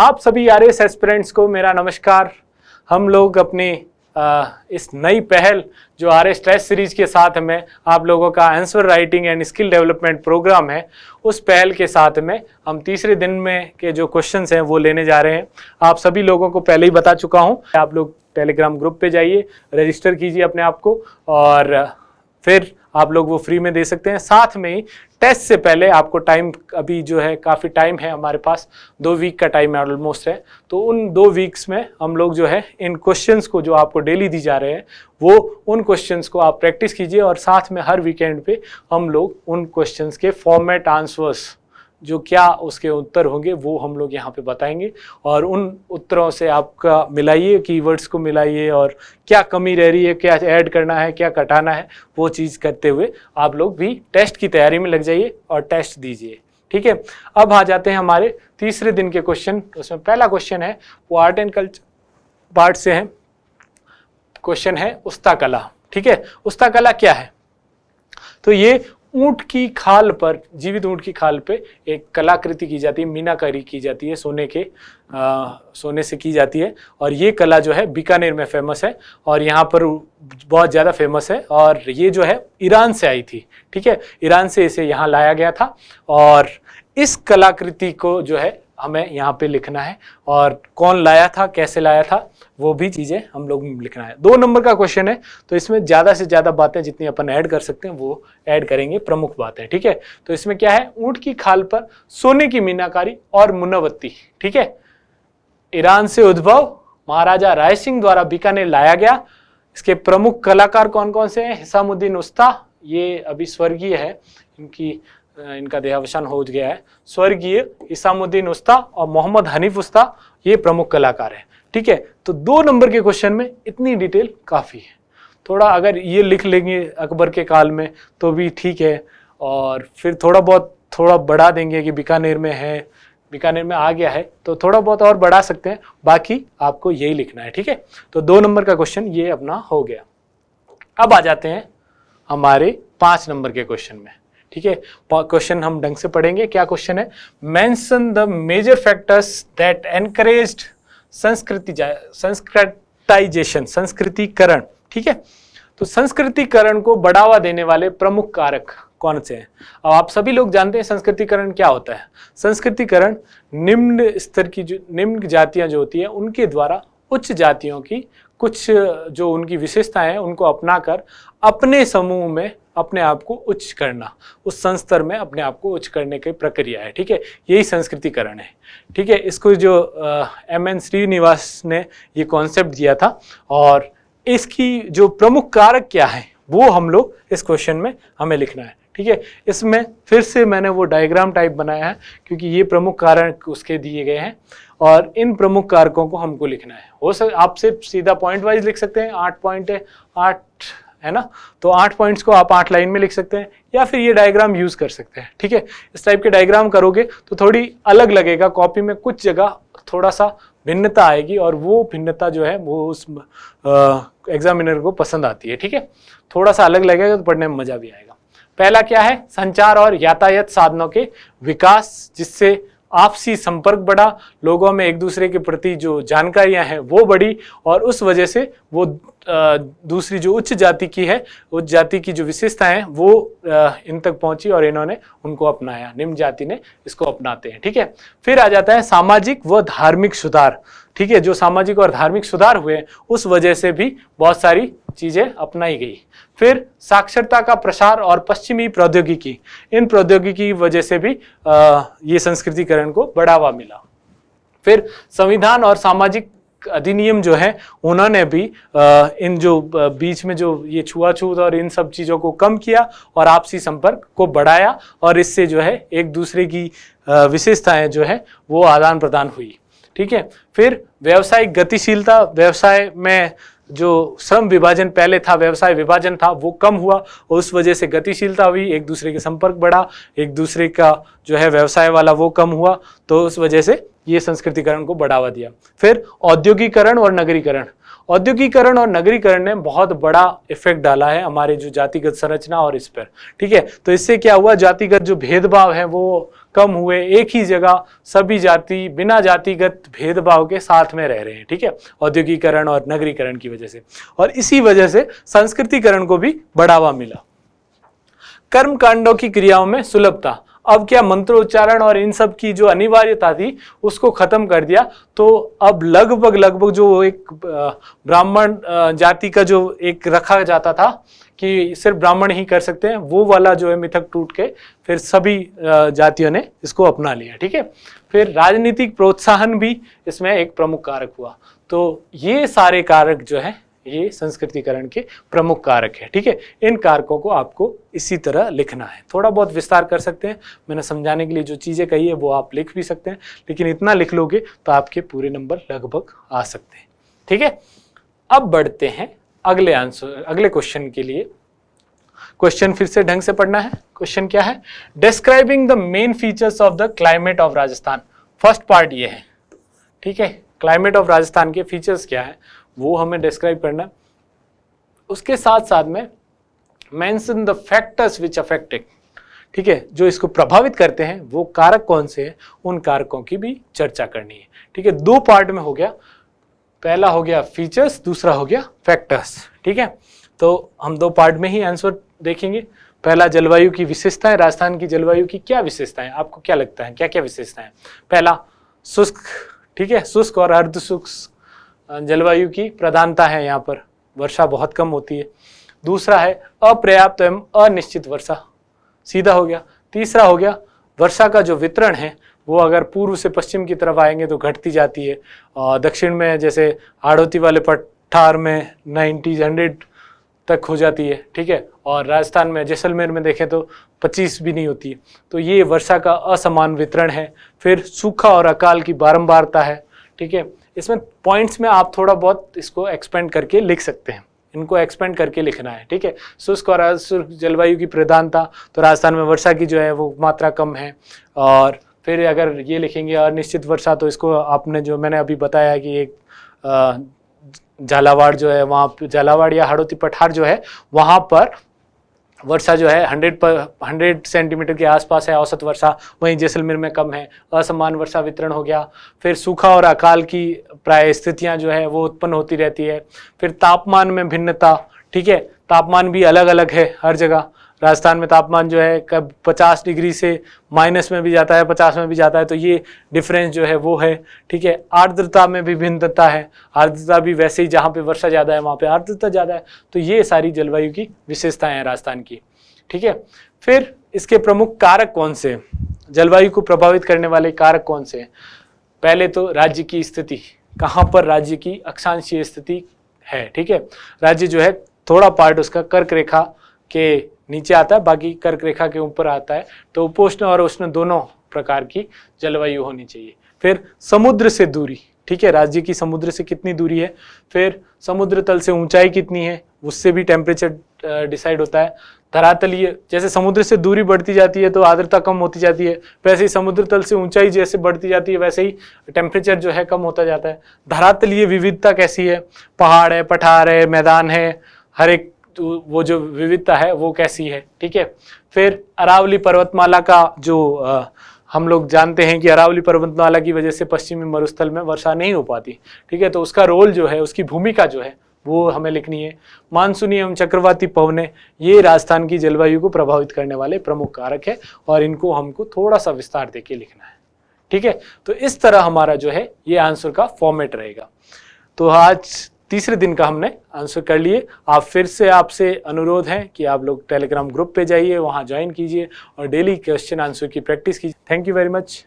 आप सभी RS aspirants को मेरा नमस्कार। हम लोग अपनी इस नई पहल जो आरएस टेस्ट सीरीज के साथ में आप लोगों का answer writing and skill development programme है, उस पहल के साथ में हम तीसरे दिन में के जो क्वेश्चंस हैं वो लेने जा रहे हैं। आप सभी लोगों को पहले ही बता चुका हूं, आप लोग टेलीग्राम ग्रुप पे जाइए, रजिस्टर कीजिए अपने आप को और फिर आप लोग वो फ्री में दे सकते हैं। साथ में ही टेस्ट से पहले आपको टाइम, अभी जो है काफ़ी टाइम है हमारे पास, 2 वीक का टाइम है ऑलमोस्ट है, तो उन 2 वीक्स में हम लोग जो है इन क्वेश्चंस को जो आपको डेली दी जा रहे हैं वो उन क्वेश्चंस को आप प्रैक्टिस कीजिए और साथ में हर वीकेंड पे हम लोग उन क्वेश्चंस के फॉर्मेट आंसर्स जो क्या उसके उत्तर होंगे वो हम लोग यहाँ पे बताएंगे और उन उत्तरों से आपका मिलाइए, कीवर्ड्स को मिलाइए और क्या कमी रह रही है, क्या ऐड करना है, क्या घटाना है, वो चीज़ करते हुए आप लोग भी टेस्ट की तैयारी में लग जाइए और टेस्ट दीजिए। ठीक है, अब आ जाते हैं हमारे तीसरे दिन के क्वेश्चन। उसमें पहला क्वेश्चन है वो आर्ट एंड कल्चर पार्ट से है। क्वेश्चन है उस्ता कला। ठीक है, उस्ता कला क्या है? तो ये ऊंट की खाल पर, जीवित ऊंट की खाल पे एक कलाकृति की जाती है, मीनाकारी की जाती है, सोने से की जाती है और ये कला जो है बीकानेर में फेमस है और यहाँ पर बहुत ज़्यादा फेमस है और ये जो है ईरान से आई थी। ठीक है, ईरान से इसे यहाँ लाया गया था और इस कलाकृति को जो है हमें यहाँ पे लिखना है और कौन लाया था, कैसे लाया था, वो भी चीज़ें हम लोग लिखना है। 2 नंबर का क्वेश्चन है, तो इसमें ज़्यादा से ज़्यादा बातें जितनी अपन ऐड कर सकते हैं वो ऐड करेंगे, प्रमुख बातें। ठीक है, तो इसमें क्या है, ऊंट की खाल पर सोने की मीनाकारी और मुन्नवत्ती। ठीक है, ईरान से उद्भव, महाराजा राय सिंह द्वारा बीकानेर लाया गया। इसके प्रमुख कलाकार कौन कौन से हैं? हिसामुद्दीन उस्ता, ये अभी स्वर्गीय है, इनका देहावसान हो गया है, स्वर्गीय हिसामुद्दीन उस्ता और मोहम्मद हनीफ उस्ता, ये प्रमुख कलाकार हैं। ठीक है, तो 2 नंबर के क्वेश्चन में इतनी डिटेल काफ़ी है। थोड़ा अगर ये लिख लेंगे अकबर के काल में तो भी ठीक है और फिर थोड़ा बढ़ा देंगे कि बीकानेर में है, बीकानेर में आ गया है, तो थोड़ा बहुत और बढ़ा सकते हैं, बाकी आपको यही लिखना है। ठीक है, तो 2 नंबर का क्वेश्चन ये अपना हो गया। अब आ जाते हैं हमारे 5 नंबर के क्वेश्चन में। ठीक है, क्वेश्चन हम ढंग से पढ़ेंगे। क्या क्वेश्चन है? Mention the major factors that encouraged sanskritization, संस्कृतिकरण। ठीक है, तो संस्कृतिकरण को बढ़ावा देने वाले प्रमुख कारक कौन से हैं? अब आप सभी लोग जानते हैं संस्कृतिकरण क्या होता है। संस्कृतिकरण निम्न स्तर की, जो निम्न जातियां जो होती है उनके द्वारा उच्च जातियों की कुछ जो उनकी विशेषताएं हैं उनको अपनाकर अपने समूह में अपने आप को उच्च करना, उस संस्तर में अपने आप को उच्च करने की प्रक्रिया है। ठीक है, यही संस्कृतिकरण है। ठीक है, इसको जो M.N. श्रीनिवास ने ये कॉन्सेप्ट दिया था और इसकी जो प्रमुख कारक क्या है वो हम लोग इस क्वेश्चन में हमें लिखना है। ठीक है, इसमें फिर से मैंने वो डायग्राम टाइप बनाया है क्योंकि ये प्रमुख कारक उसके दिए गए हैं और इन प्रमुख कारकों को हमको लिखना है। हो सकता आपसे सीधा पॉइंट वाइज लिख सकते हैं, 8 पॉइंट है, 8 है ना, तो 8 पॉइंट्स को आप 8 लाइन में लिख सकते हैं या फिर ये डायग्राम यूज कर सकते हैं। ठीक है, इस टाइप के डायग्राम करोगे तो थोड़ी अलग लगेगा, कॉपी में कुछ जगह थोड़ा सा भिन्नता आएगी और वो भिन्नता जो है वो उस एग्जामिनर को पसंद आती है। ठीक है, थोड़ा सा अलग लगेगा तो पढ़ने में मजा भी आएगा। पहला क्या है? संचार और यातायात साधनों के विकास, जिससे आपसी संपर्क बढ़ा, लोगों में एक दूसरे के प्रति जो जानकारियां हैं वो बढ़ी और उस वजह से वो दूसरी जो उच्च जाति की है, उच्च जाति की जो विशेषताएं हैं वो इन तक पहुंची और इन्होंने उनको अपनाया, निम्न जाति ने इसको अपनाते हैं। ठीक है, फिर आ जाता है सामाजिक व धार्मिक सुधार। ठीक है, जो सामाजिक और धार्मिक सुधार हुए उस वजह से भी बहुत सारी चीजें अपनाई गई। फिर साक्षरता का प्रसार और पश्चिमी प्रौद्योगिकी, इन प्रौद्योगिकी की वजह से भी ये संस्कृतिकरण को बढ़ावा मिला। फिर संविधान और सामाजिक अधिनियम जो है उन्होंने भी इन जो बीच में जो ये छुआछूत और इन सब चीज़ों को कम किया और आपसी संपर्क को बढ़ाया और इससे जो है एक दूसरे की विशेषताएं जो है वो आदान प्रदान हुई। ठीक है, फिर व्यावसायिक गतिशीलता, व्यवसाय में जो श्रम विभाजन पहले था, व्यवसाय विभाजन था, वो कम हुआ और उस वजह से गतिशीलता हुई, एक दूसरे के संपर्क बढ़ा, एक दूसरे का जो है व्यवसाय वाला वो कम हुआ, तो उस वजह से ये संस्कृतिकरण को बढ़ावा दिया। फिर औद्योगिकरण और नगरीकरण, औद्योगिकरण और नगरीकरण ने बहुत बड़ा इफेक्ट डाला है हमारे जो जातिगत संरचना और इस पर। ठीक है, तो इससे क्या हुआ, जातिगत जो भेदभाव है वो कम हुए, एक ही जगह सभी जाति बिना जातिगत भेदभाव के साथ में रह रहे हैं, ठीक है, औद्योगिकरण और नगरीकरण की वजह से। और इसी वजह से संस्कृतिकरण को भी बढ़ावा मिला। कर्म कांडों की क्रियाओं में सुलभता, अब क्या मंत्रोच्चारण और इन सब की जो अनिवार्यता थी उसको खत्म कर दिया। तो अब लगभग जो एक ब्राह्मण जाति का जो एक रखा जाता था कि सिर्फ ब्राह्मण ही कर सकते हैं, वो वाला जो है मिथक टूट के फिर सभी जातियों ने इसको अपना लिया, ठीक है। फिर राजनीतिक प्रोत्साहन भी इसमें एक प्रमुख कारक हुआ। तो ये सारे कारक जो है ये संस्कृतिकरण के प्रमुख कारक है, ठीक है। इन कारकों को आपको इसी तरह लिखना है, थोड़ा बहुत विस्तार कर सकते हैं, मैंने समझाने के लिए जो चीजें कही है वो आप लिख भी सकते हैं, लेकिन इतना लिख लोगे तो आपके पूरे नंबर लगभग आ सकते हैं, ठीक है। अब बढ़ते हैं अगले आंसर, अगले क्वेश्चन के लिए। क्वेश्चन फिर से ढंग से पढ़ना है। क्वेश्चन क्या है? Describing the main features of the climate of Rajasthan. First part ये है, ठीक है, क्लाइमेट ऑफ राजस्थान के फीचर्स क्या है वो हमें डिस्क्राइब करना है। उसके साथ साथ में mention the factors which affect it, ठीक है, जो इसको प्रभावित करते हैं वो कारक कौन से हैं, उन कारकों की भी चर्चा करनी है, ठीक है। दो पार्ट में हो गया, पहला हो गया फीचर्स, दूसरा हो गया फैक्टर्स, ठीक है। तो हम दो पार्ट में ही आंसर देखेंगे। पहला जलवायु की विशेषताएं, राजस्थान की जलवायु की क्या विशेषताएं, आपको क्या लगता है क्या क्या विशेषताएं? पहला शुष्क, ठीक है, शुष्क और अर्ध शुष्क जलवायु की प्रधानता है, यहाँ पर वर्षा बहुत कम होती है। दूसरा है अपर्याप्त एवं अनिश्चित वर्षा, सीधा हो गया। तीसरा हो गया वर्षा का जो वितरण है वो अगर पूर्व से पश्चिम की तरफ आएंगे तो घटती जाती है, और दक्षिण में जैसे हाड़ौती वाले पठार में 90-100 तक हो जाती है, ठीक है, और राजस्थान में जैसलमेर में देखें तो 25 भी नहीं होती है। तो ये वर्षा का असमान वितरण है। फिर सूखा और अकाल की बारंबारता है, ठीक है। इसमें पॉइंट्स में आप थोड़ा बहुत इसको एक्सपेंड करके लिख सकते हैं, इनको एक्सपेंड करके लिखना है, ठीक है। शुष्क और अशुष्क जलवायु की प्रधानता, तो राजस्थान में वर्षा की जो है वो मात्रा कम है। और फिर अगर ये लिखेंगे अनिश्चित वर्षा, तो इसको आपने जो मैंने अभी बताया कि एक झालावाड़ जो है, वहाँ झालावाड़ या हाड़ौती पठार जो है वहाँ पर वर्षा जो है 100 सेंटीमीटर के आसपास है औसत वर्षा, वहीं जैसलमेर में कम है। असमान वर्षा वितरण हो गया। फिर सूखा और अकाल की प्राय स्थितियां जो है वो उत्पन्न होती रहती है। फिर तापमान में भिन्नता, ठीक है, तापमान भी अलग अलग है हर जगह। राजस्थान में तापमान जो है कब 50 डिग्री से माइनस में भी जाता है, 50 में भी जाता है, तो ये डिफरेंस जो है वो है, ठीक है। आर्द्रता में भी भिन्नता है, आर्द्रता भी वैसे ही जहाँ पे वर्षा ज़्यादा है वहाँ पे आर्द्रता ज़्यादा है। तो ये सारी जलवायु की विशेषताएं हैं राजस्थान की, ठीक है। फिर इसके प्रमुख कारक कौन से, जलवायु को प्रभावित करने वाले कारक कौन से हैं? पहले तो राज्य की स्थिति, कहाँ पर राज्य की अक्षांशीय स्थिति है, ठीक है। राज्य जो है थोड़ा पार्ट उसका कर्क रेखा के नीचे आता है, बाकी कर्क रेखा के ऊपर आता है। तो उपोष्ण और उष्ण दोनों प्रकार की जलवायु होनी चाहिए। फिर समुद्र से दूरी, ठीक है, राज्य की समुद्र से कितनी दूरी है। फिर समुद्र तल से ऊंचाई कितनी है, उससे भी टेम्परेचर डिसाइड होता है। धरातलीय, जैसे समुद्र से दूरी बढ़ती जाती है तो आर्द्रता कम होती जाती है, वैसे ही समुद्र तल से ऊंचाई जैसे बढ़ती जाती है वैसे ही टेम्परेचर जो है कम होता जाता है। धरातलीय विविधता कैसी है, पहाड़ है, पठार है, मैदान है, हर एक वो जो विविधता है वो कैसी है, ठीक है। फिर अरावली पर्वतमाला का जो हम लोग जानते हैं कि अरावली पर्वतमाला की वजह से पश्चिमी मरुस्थल में वर्षा नहीं हो पाती, ठीक है, तो उसका रोल जो है, उसकी भूमिका जो है वो हमें लिखनी है। मानसूनी एवं चक्रवाती पवनें, ये राजस्थान की जलवायु को प्रभावित करने वाले प्रमुख कारक है और इनको हमको थोड़ा सा विस्तार देके लिखना है, ठीक है। तो इस तरह हमारा जो है ये आंसर का फॉर्मेट रहेगा। तो आज तीसरे दिन का हमने आंसर कर लिए। आप फिर से, आपसे अनुरोध है कि आप लोग टेलीग्राम ग्रुप पे जाइए, वहाँ ज्वाइन कीजिए और डेली क्वेश्चन आंसर की प्रैक्टिस कीजिए। Thank you very much.